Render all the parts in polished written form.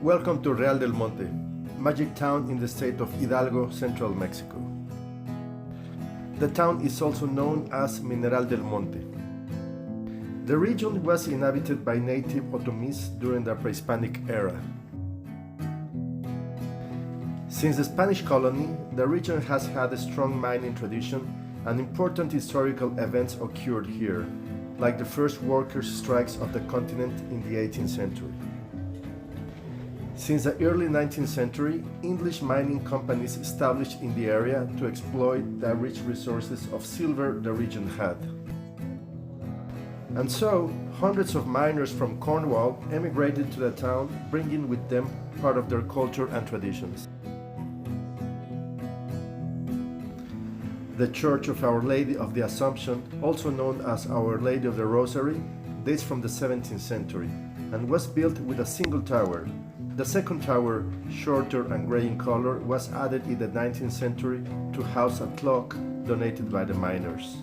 Welcome to Real del Monte, magic town in the state of Hidalgo, central Mexico. The town is also known as Mineral del Monte. The region was inhabited by native Otomis during the pre-Hispanic era. Since the Spanish colony, the region has had a strong mining tradition and important historical events occurred here, like the first workers' strikes of the continent in the 18th century. Since the early 19th century, English mining companies established in the area to exploit the rich resources of silver the region had. And so, hundreds of miners from Cornwall emigrated to the town, bringing with them part of their culture and traditions. The Church of Our Lady of the Assumption, also known as Our Lady of the Rosary, dates from the 17th century and was built with a single tower. The second tower, shorter and grey in color, was added in the 19th century to house a clock donated by the miners.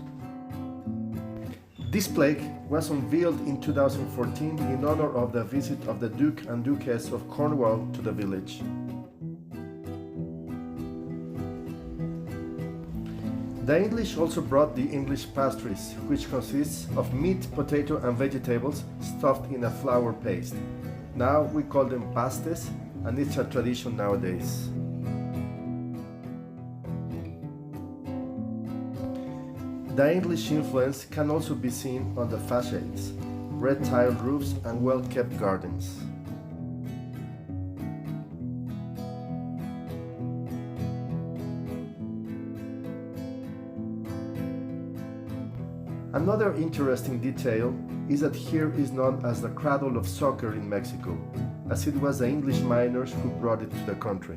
This plaque was unveiled in 2014 in honor of the visit of the Duke and Duchess of Cornwall to the village. The English also brought the English pastries, which consists of meat, potato and vegetables stuffed in a flour paste. Now we call them pastes, and it's a tradition nowadays. The English influence can also be seen on the facades, red tiled roofs and well-kept gardens. Another interesting detail is that here is known as the cradle of soccer in Mexico, as it was the English miners who brought it to the country.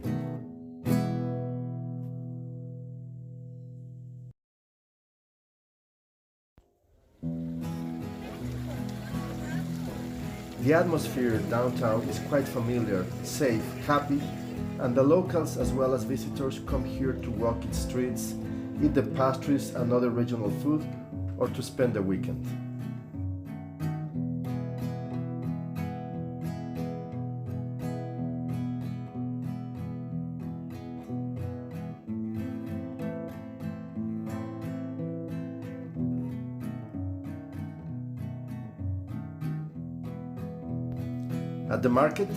The atmosphere downtown is quite familiar, safe, happy, and the locals as well as visitors come here to walk its streets, eat the pastries and other regional food, or to spend the weekend. At the market,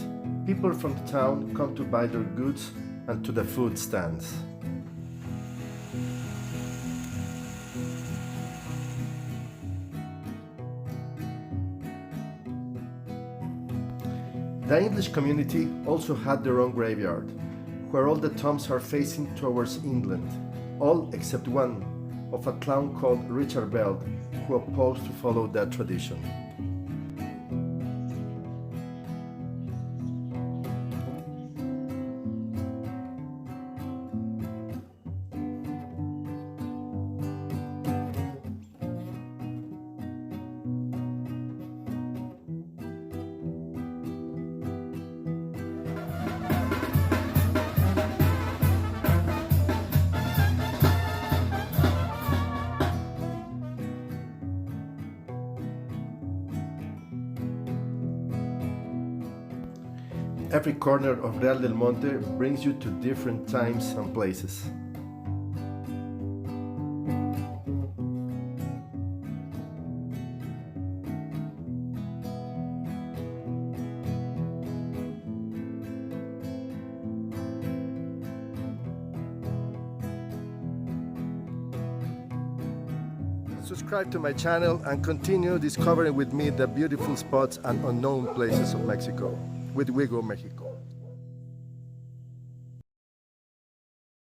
people from the town come to buy their goods and to the food stands. The English community also had their own graveyard, where all the tombs are facing towards England, all except one, of a clown called Richard Bell, who opposed to follow that tradition. Every corner of Real del Monte brings you to different times and places. Subscribe to my channel and continue discovering with me the beautiful spots and unknown places of Mexico with Wigo Mexico.